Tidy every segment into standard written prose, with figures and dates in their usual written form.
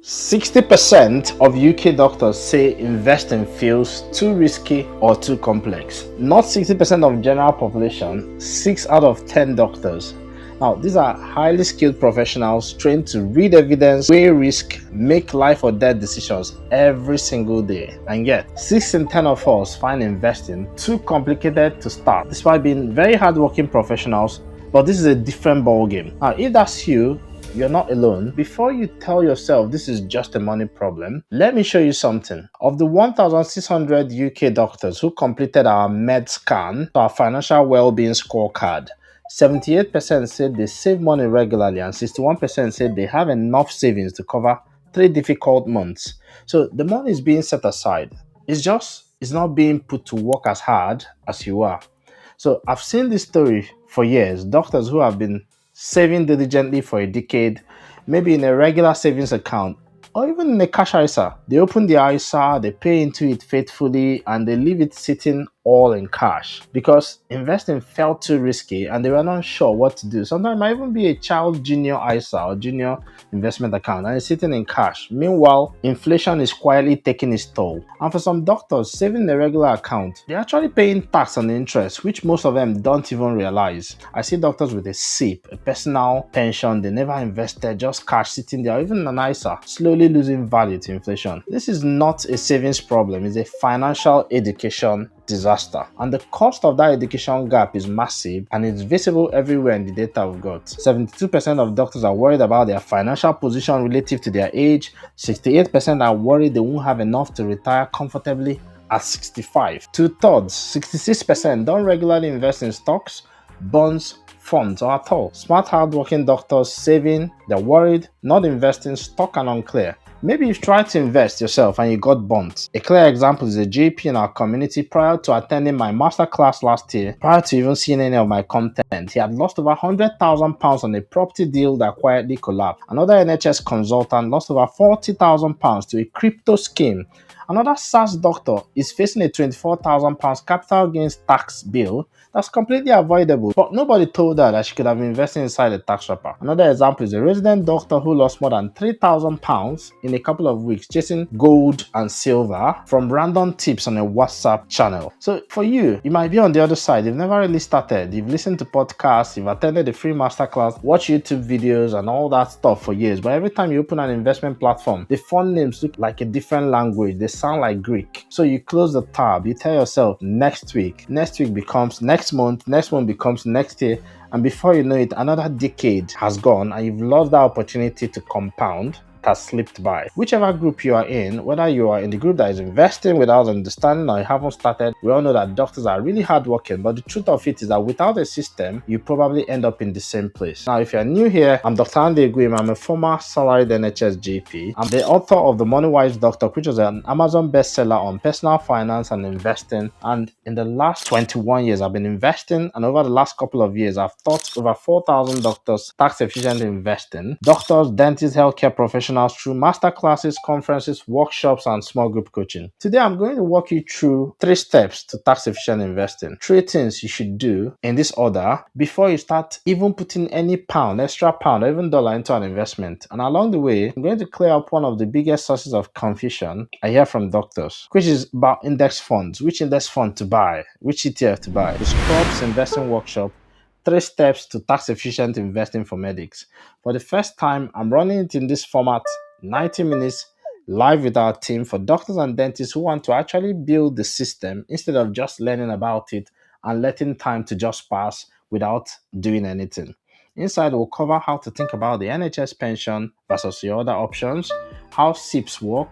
60% of UK doctors say investing feels too risky or too complex. Not 60% of general population, 6 out of 10 doctors. Now, these are highly skilled professionals trained to read evidence, weigh risk, make life or death decisions every single day. And yet, 6 in 10 of us find investing too complicated to start, despite being very hardworking professionals. But this is a different ballgame. Now, if that's you, you're not alone. Before you tell yourself this is just a money problem, let me show you something. Of the 1,600 UK doctors who completed our med scan, our financial well-being scorecard, 78% said they save money regularly and 61% said they have enough savings to cover 3 difficult months. So the money is being set aside. It's not being put to work as hard as you are. So I've seen this story for years. Doctors who have been saving diligently for a decade, maybe in a regular savings account or even in a cash ISA. They open the ISA, they pay into it faithfully, and they leave it sitting all in cash because investing felt too risky and they were not sure what to do. Sometimes it might even be a child junior ISA or junior investment account and it's sitting in cash. Meanwhile, inflation is quietly taking its toll. And for some doctors, saving a regular account, they're actually paying tax on the interest, which most of them don't even realize. I see doctors with a SIPP, a personal pension they never invested, just cash sitting there, or even an ISA, slowly losing value to inflation. This is not a savings problem, it's a financial education disaster. And the cost of that education gap is massive and it's visible everywhere in the data we've got. 72% of doctors are worried about their financial position relative to their age. 68% are worried they won't have enough to retire comfortably at 65. 2/3, 66% don't regularly invest in stocks, bonds, funds, or at all. Smart, hardworking doctors saving, they're worried, not investing, stuck and unclear. Maybe you've tried to invest yourself and you got burnt. A clear example is a GP in our community. Prior to attending my masterclass last year, prior to even seeing any of my content, he had lost over £100,000 on a property deal that quietly collapsed. Another NHS consultant lost over £40,000 to a crypto scheme. Another SaaS doctor is facing a £24,000 capital gains tax bill that's completely avoidable, but nobody told her that she could have invested inside a tax wrapper. Another example is a resident doctor who lost more than £3,000 in a couple of weeks chasing gold and silver from random tips on a WhatsApp channel. So for you, you might be on the other side. You've never really started. You've listened to podcasts, you've attended a free masterclass, watched YouTube videos and all that stuff for years. But every time you open an investment platform, the font names look like a different language. They sound like Greek. So you close the tab, you tell yourself next week becomes next month becomes next year, and before you know it, another decade has gone and you've lost that opportunity to compound. Has slipped by. Whichever group you are in, whether you are in the group that is investing without understanding or you haven't started, we all know that doctors are really hardworking, but the truth of it is that without a system, you probably end up in the same place. Now, if you're new here, I'm Dr. Andy Eguim. I'm a former salaried NHS GP. I'm the author of the Moneywise Doctor, which was an Amazon bestseller on personal finance and investing. And in the last 21 years, I've been investing, and over the last couple of years, I've taught over 4,000 doctors tax-efficient investing. Doctors, dentists, healthcare professionals through masterclasses, conferences, workshops, and small group coaching. Today, I'm going to walk you through 3 steps to tax-efficient investing. 3 things you should do in this order before you start even putting any pound, extra pound, or even dollar into an investment. And along the way, I'm going to clear up one of the biggest sources of confusion I hear from doctors, which is about index funds. Which index fund to buy? Which ETF to buy? The SCRUBS investing workshop, 3 steps to tax-efficient investing for medics. For the first time, I'm running it in this format, 90 minutes, live with our team for doctors and dentists who want to actually build the system instead of just learning about it and letting time to just pass without doing anything. Inside, we'll cover how to think about the NHS pension versus your other options, how SIPPs work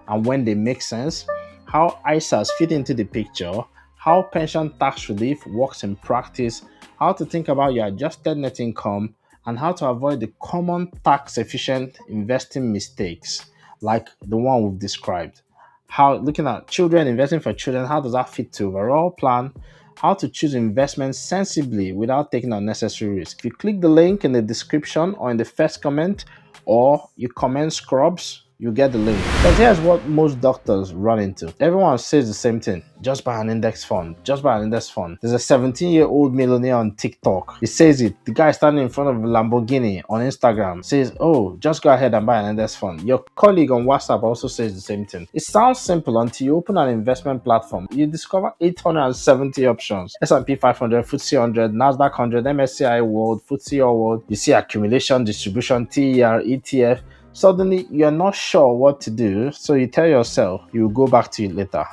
and when they make sense, how ISAs fit into the picture, how pension tax relief works in practice, how to think about your adjusted net income, and how to avoid the common tax-efficient investing mistakes like the one we've described. How looking at children, investing for children, how does that fit to overall plan? How to choose investments sensibly without taking unnecessary risk. If you click the link in the description or in the first comment, or you comment SCRUBS, you get the link. Because here's what most doctors run into. Everyone says the same thing. Just buy an index fund. Just buy an index fund. There's a 17-year-old millionaire on TikTok. He says it. The guy standing in front of a Lamborghini on Instagram says, oh, just go ahead and buy an index fund. Your colleague on WhatsApp also says the same thing. It sounds simple until you open an investment platform. You discover 870 options. S&P 500, FTSE 100, NASDAQ 100, MSCI World, FTSE All World. You see accumulation, distribution, TER, ETF. Suddenly, you're not sure what to do, so you tell yourself you'll go back to it later.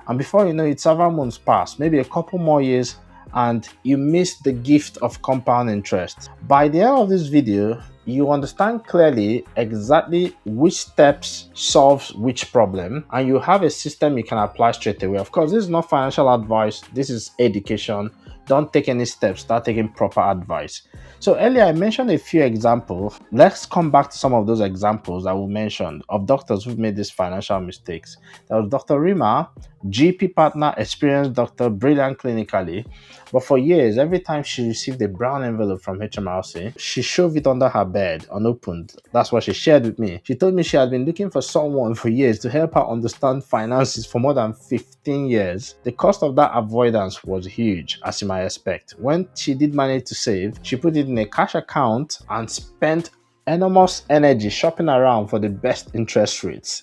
And before you know it, several months pass, maybe a couple more years, and you miss the gift of compound interest. By the end of this video, you understand clearly exactly which steps solves which problem, and you have a system you can apply straight away. Of course, this is not financial advice, this is education. Don't take any steps, start taking proper advice. So earlier I mentioned a few examples. Let's come back to some of those examples that we mentioned of doctors who've made these financial mistakes. There was Dr. Rima, GP partner, experienced doctor, brilliant clinically. But for years, every time she received a brown envelope from HMRC, she shoved it under her bed unopened. That's what she shared with me. She told me she had been looking for someone for years to help her understand finances for more than 15 years. The cost of that avoidance was huge, as you might expect. When she did manage to save, she put it in a cash account and spent enormous energy shopping around for the best interest rates.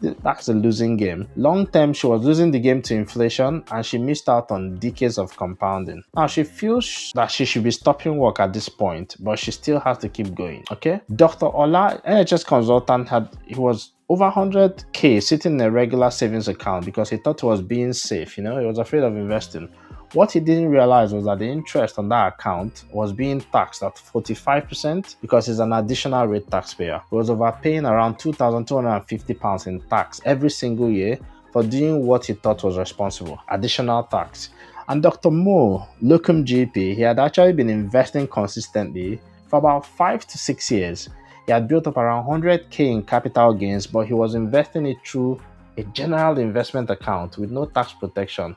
That's a losing game. Long term, she was losing the game to inflation and she missed out on decades of compounding. Now, she feels that she should be stopping work at this point, but she still has to keep going, okay? Dr. Ola, NHS consultant, he was over 100K sitting in a regular savings account because he thought he was being safe, he was afraid of investing. What he didn't realize was that the interest on that account was being taxed at 45% because he's an additional rate taxpayer. He was overpaying around £2,250 in tax every single year for doing what he thought was responsible, additional tax. And Dr. Mo, locum GP, he had actually been investing consistently for about 5 to 6 years. He had built up around 100K in capital gains, but he was investing it through a general investment account with no tax protection,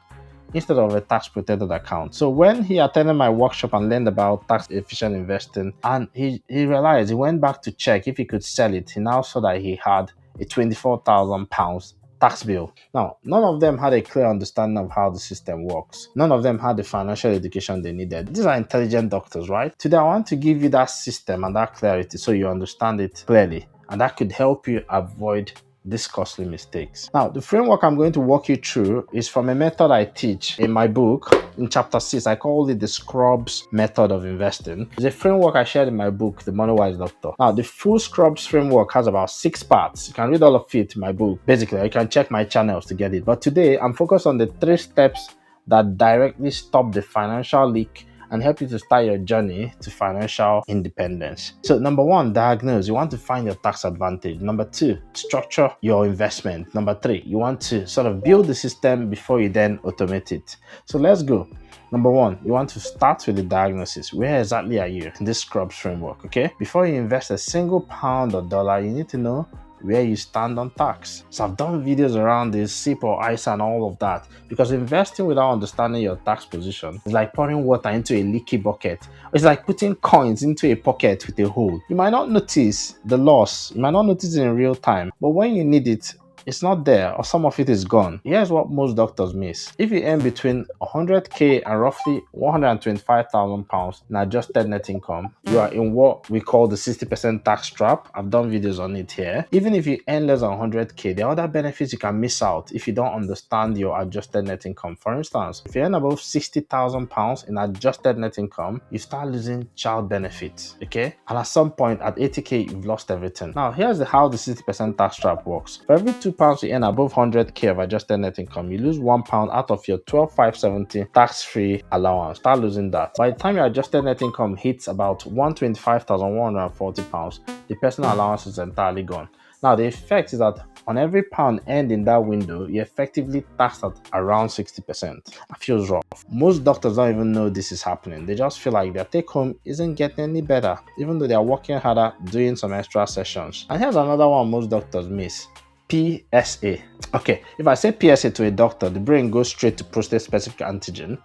instead of a tax protected account. So when he attended my workshop and learned about tax efficient investing, and he realized, he went back to check if he could sell it, he now saw that he had a £24,000 tax bill. Now, none of them had a clear understanding of how the system works. None of them had the financial education they needed. These are intelligent doctors, right? Today, I want to give you that system and that clarity so you understand it clearly, and that could help you avoid these costly mistakes. Now, the framework I'm going to walk you through is from a method I teach in my book. In chapter 6, I call it the SCRUBS method of investing. It's a framework I shared in my book, The Moneywise Doctor. Now, the full SCRUBS framework has about 6 parts. You can read all of it in my book. Basically, you can check my channels to get it. But today, I'm focused on the 3 steps that directly stop the financial leak and help you to start your journey to financial independence. So number 1, diagnose. You want to find your tax advantage. Number 2, structure your investment. Number 3, you want to sort of build the system before you then automate it. So let's go. Number 1, you want to start with the diagnosis. Where exactly are you in this SCRUBS framework, okay? Before you invest a single pound or dollar, you need to know where you stand on tax. So I've done videos around this, SIPP or ISA and all of that, because investing without understanding your tax position is like pouring water into a leaky bucket. It's like putting coins into a pocket with a hole. You might not notice the loss, you might not notice it in real time, but when you need it, it's not there, or some of it is gone. Here's what most doctors miss. If you earn between 100K and roughly £125,000 in adjusted net income, you are in what we call the 60% tax trap. I've done videos on it here. Even if you earn less than 100K, there are other benefits you can miss out if you don't understand your adjusted net income. For instance, if you earn above £60,000 in adjusted net income, you start losing child benefits, okay? And at some point at 80K, you've lost everything. Now, here's how the 60% tax trap works. For every £2 you earn above 100K of adjusted net income, you lose £1 out of your 12,570 tax-free allowance. Start losing that. By the time your adjusted net income hits about £125,140, the personal allowance is entirely gone. Now, the effect is that on every pound earned in that window, you're effectively taxed at around 60%. It feels rough. Most doctors don't even know this is happening. They just feel like their take home isn't getting any better, even though they're working harder, doing some extra sessions. And here's another one most doctors miss. PSA. Okay, if I say PSA to a doctor, the brain goes straight to prostate specific antigen,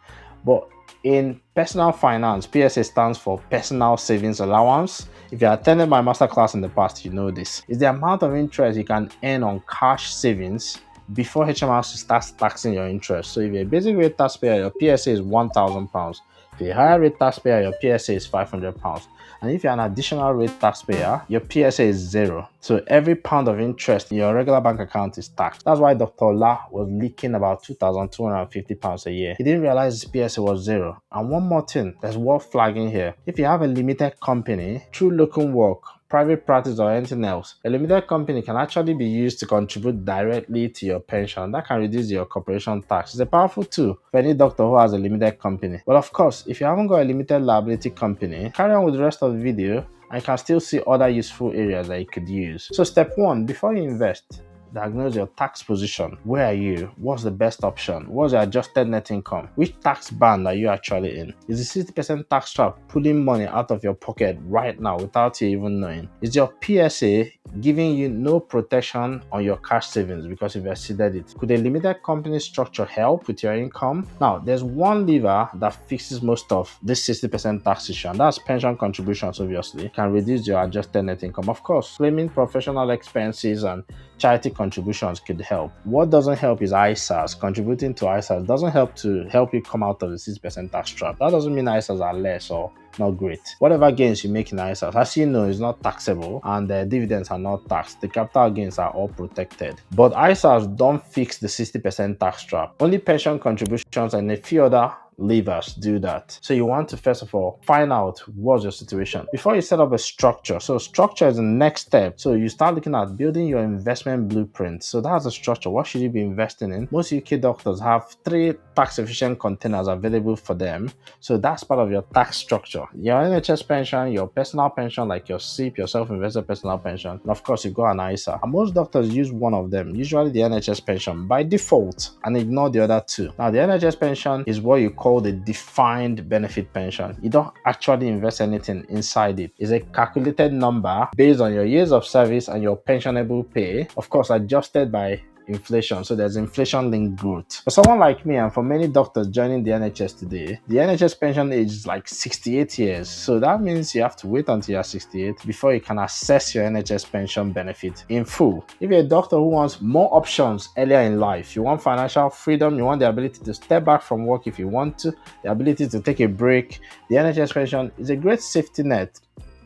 but In personal finance, PSA stands for Personal Savings Allowance. If you attended my masterclass in the past, you know this. It's the amount of interest you can earn on cash savings before HMRC starts taxing your interest. So if you're a basic rate taxpayer, your PSA is £1,000. If you're a higher rate taxpayer, your PSA is £500. And if you're an additional rate taxpayer, your PSA is zero. So every pound of interest in your regular bank account is taxed. That's why Dr. La was leaking about £2,250 a year. He didn't realize his PSA was zero. And one more thing that's worth flagging here. If you have a limited company, through locum work, private practice or anything else, a limited company can actually be used to contribute directly to your pension. That can reduce your corporation tax. It's a powerful tool for any doctor who has a limited company. But of course, if you haven't got a limited liability company, carry on with the rest of the video and you can still see other useful areas that you could use. So step 1, before you invest, diagnose your tax position. Where are you? What's the best option? What's your adjusted net income? Which tax band are you actually in? Is the 60% tax trap pulling money out of your pocket right now without you even knowing? Is your PSA giving you no protection on your cash savings because you've exceeded it? Could a limited company structure help with your income? Now, there's one lever that fixes most of this 60% tax issue, and that's pension contributions. Obviously can reduce your adjusted net income. Of course, claiming professional expenses and charity contributions could help. What doesn't help is ISAs. Contributing to ISAs doesn't help you come out of the 6% tax trap. That doesn't mean ISAs are less or not great. Whatever gains you make in ISAs, as you know, is not taxable, and the dividends are not taxed. The capital gains are all protected. But ISAs don't fix the 60% tax trap. Only pension contributions and a few other levers do that. So you want to first of all find out what's your situation before you set up a structure. So structure is the next step. So you start looking at building your investment blueprint. So that's a structure. What should you be investing in? Most UK doctors have 3 tax efficient containers available for them. So that's part of your tax structure. Your NHS pension, your personal pension like your SIPP, your self-invested personal pension, and of course you got an ISA. And most doctors use one of them, usually the NHS pension by default, and ignore the other 2. Now the NHS pension is what you call the defined benefit pension. You don't actually invest anything inside it. It's a calculated number based on your years of service and your pensionable pay, of course adjusted by inflation. So there's inflation-linked growth. For someone like me and for many doctors joining the NHS today, the NHS pension age is like 68 years. So that means you have to wait until you're 68 before you can access your NHS pension benefit in full. If you're a doctor who wants more options earlier in life, you want financial freedom, you want the ability to step back from work if you want to, the ability to take a break, the NHS pension is a great safety net.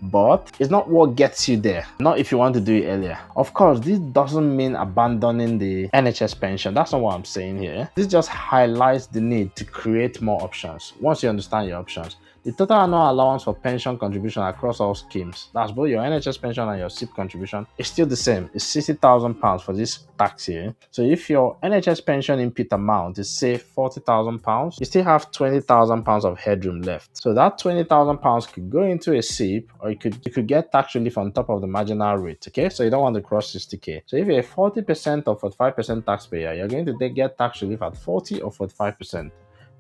But it's not what gets you there, not if you want to do it earlier. Of course, this doesn't mean abandoning the NHS pension. That's not what I'm saying here. This just highlights the need to create more options. Once you understand your options, the total annual allowance for pension contribution across all schemes, that's both your NHS pension and your SIPP contribution, is still the same. It's £60,000 for this tax year. So if your NHS pension input amount is say £40,000, you still have £20,000 of headroom left. So that £20,000 could go into a SIPP, or you could get tax relief on top of the marginal rate. Okay, so you don't want to cross 60k. So if you're a 40% or 45% taxpayer, you're going to get tax relief at 40 or 45%.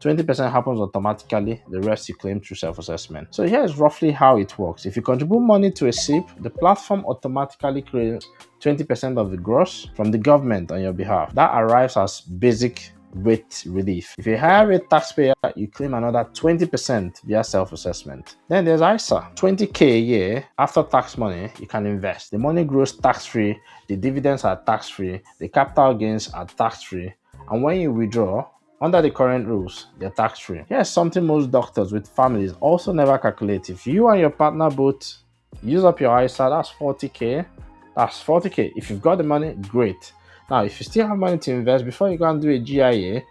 20% happens automatically, the rest you claim through self-assessment. So here is roughly how it works. If you contribute money to a SIPP, the platform automatically creates 20% of the gross from the government on your behalf. That arrives as basic rate relief. If you're a higher rate taxpayer, you claim another 20% via self-assessment. Then there's ISA, 20k a year after tax money you can invest. The money grows tax-free, the dividends are tax-free, the capital gains are tax-free, and when you withdraw, under the current rules, they're tax-free. Here's something most doctors with families also never calculate. If you and your partner both use up your ISA, that's 40k. That's 40k. If you've got the money, great. Now, if you still have money to invest before you go and do a GIA,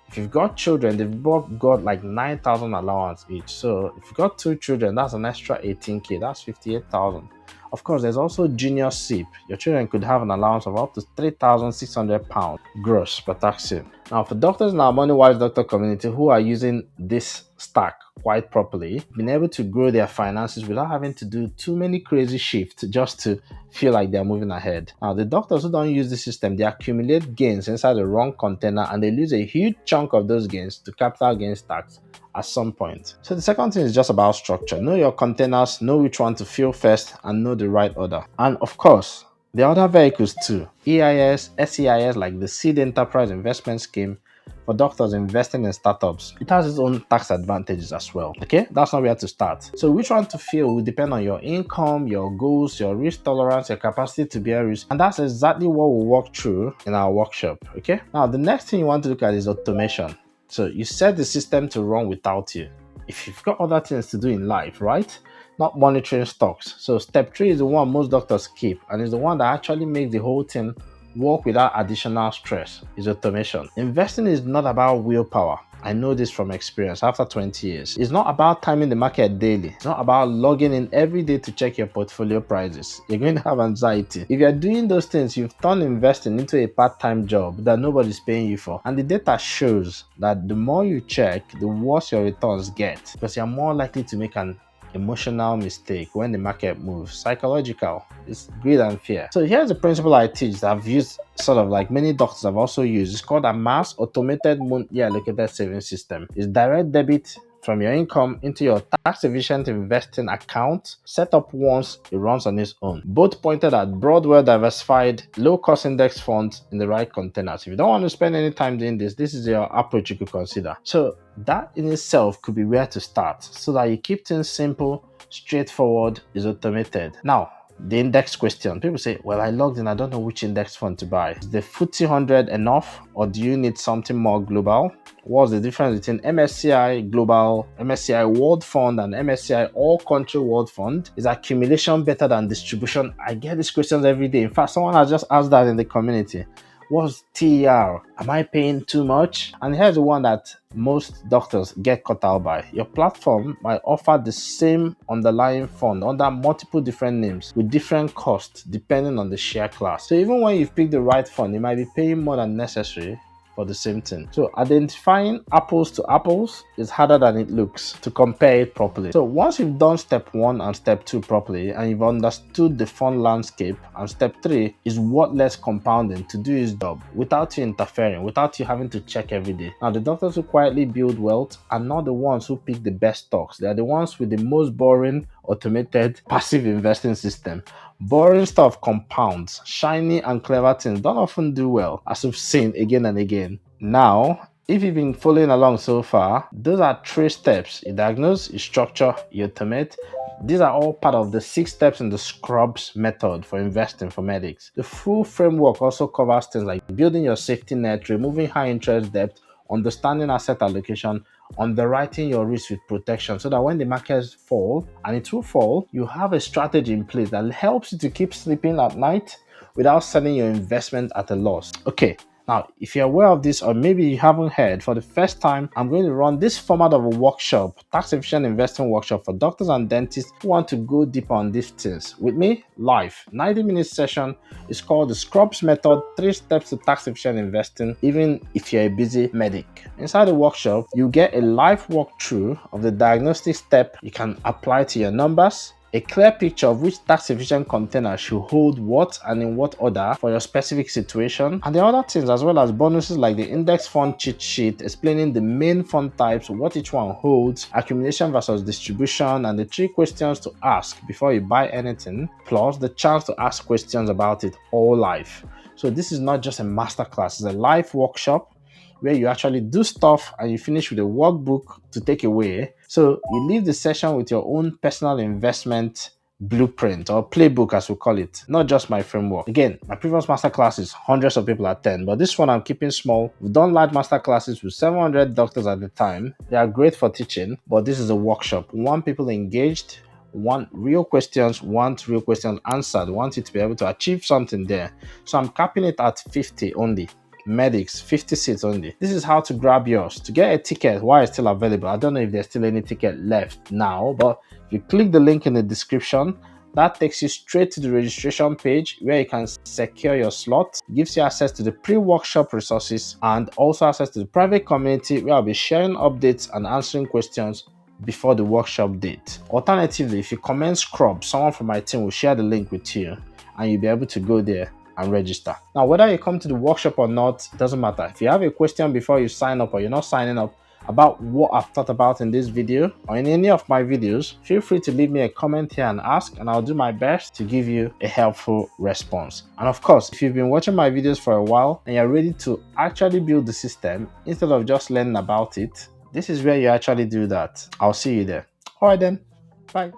if you've got children, they've both got like 9,000 allowance each. So if you've got 2 children, that's an extra 18k. That's 58,000. Of course, there's also junior SIPP. Your children could have an allowance of up to £3,600 gross per tax year. Now, for doctors in our Moneywise doctor community who are using this stack quite properly, been able to grow their finances without having to do too many crazy shifts just to feel like they're moving ahead. Now, the doctors who don't use the system, they accumulate gains inside the wrong container and they lose a huge chunk of those gains to capital gains tax at some point. So the second thing is just about structure. Know your containers, know which one to fill first, and know the right order. And of course, the other vehicles too. EIS, SEIS like the Seed Enterprise Investment Scheme, for doctors investing in startups, it has its own tax advantages as well. Okay, that's not where to start. So which one to fill will depend on your income, your goals, your risk tolerance, your capacity to bear risk, and that's exactly what we'll walk through in our workshop. Okay, now the next thing you want to look at is automation. So you set the system to run without you. If you've got other things to do in life, right? Not monitoring stocks. So step 3 is the one most doctors skip, and is the one that actually makes the whole thing work without additional stress, is automation. Investing is not about willpower. I know this from experience after 20 years. It's not about timing the market daily. It's not about logging in every day to check your portfolio prices. You're going to have anxiety. If you're doing those things, you've turned investing into a part-time job that nobody's paying you for. And the data shows that the more you check, the worse your returns get, because you're more likely to make an emotional mistake when the market moves. Psychological. It's greed and fear. So here's the principle I teach that I've used sort of like many doctors have also used. It's called a mass automated monthly allocated savings system. It's direct debit from your income into your tax-efficient investing account, set up once it runs on its own. Both pointed at broad, well-diversified, low-cost index funds in the right containers. If you don't want to spend any time doing this, this is your approach you could consider. So that in itself could be where to start, so that you keep things simple, straightforward, is automated. Now, the index question. People say, well, I logged in, I don't know which index fund to buy. Is the FTSE 100 enough, or do you need something more global? What's the difference between MSCI Global, MSCI World Fund, and MSCI All Country World Fund? Is accumulation better than distribution? I get these questions every day. In fact, someone has just asked that in the community. What's TER? Am I paying too much? And here's the one that most doctors get caught out by. Your platform might offer the same underlying fund under multiple different names with different costs depending on the share class. So even when you've picked the right fund, you might be paying more than necessary for the same thing. So identifying apples to apples is harder than it looks to compare it properly. So once you've done step 1 and step 2 properly, and you've understood the fund landscape, and step 3 is wordless compounding to do its job without you interfering, without you having to check every day. Now, the doctors who quietly build wealth are not the ones who pick the best stocks. They are the ones with the most boring, automated, passive investing system. Boring stuff compounds. Shiny and clever things don't often do well, as we've seen again and again. Now, if you've been following along so far, those are 3 steps. You diagnose, you structure, you automate. These are all part of the 6 steps in the SCRUBS method for investing for medics. The full framework also covers things like building your safety net, removing high interest debt, understanding asset allocation, underwriting your risk with protection, so that when the markets fall, and it will fall, you have a strategy in place that helps you to keep sleeping at night without selling your investment at a loss. Okay. Now, if you're aware of this, or maybe you haven't heard, for the first time, I'm going to run this format of a workshop, tax efficient investing workshop for doctors and dentists who want to go deeper on these things. With me, live, 90-minute session. It's called the SCRUBS method, 3 steps to tax efficient investing, even if you're a busy medic. Inside the workshop, you get a live walkthrough of the diagnostic step you can apply to your numbers, a clear picture of which tax-efficient container should hold what and in what order for your specific situation, and the other things, as well as bonuses like the index fund cheat sheet explaining the main fund types, what each one holds, accumulation versus distribution, and the 3 questions to ask before you buy anything, plus the chance to ask questions about it all live. So this is not just a masterclass, it's a live workshop where you actually do stuff and you finish with a workbook to take away. So you leave the session with your own personal investment blueprint, or playbook as we call it, not just my framework. Again, my previous masterclasses, hundreds of people attend, but this one I'm keeping small. We've done large masterclasses with 700 doctors at the time. They are great for teaching, but this is a workshop. We want people engaged, want real questions answered, want you to be able to achieve something there. So I'm capping it at 50 only. Medics, 50 seats only. This is how to grab yours. To get a ticket while it's still available, I don't know if there's still any ticket left now, but if you click the link in the description, that takes you straight to the registration page where you can secure your slot. It gives you access to the pre-workshop resources and also access to the private community where I'll be sharing updates and answering questions before the workshop date. Alternatively, if you comment SCRUBS, someone from my team will share the link with you and you'll be able to go there and register. Now, whether you come to the workshop or not, it doesn't matter. If you have a question before you sign up or you're not signing up, about what I've thought about in this video or in any of my videos, feel free to leave me a comment here and ask, and I'll do my best to give you a helpful response. And of course, if you've been watching my videos for a while and you're ready to actually build the system instead of just learning about it, this is where you actually do that. I'll see you there. All right then, bye.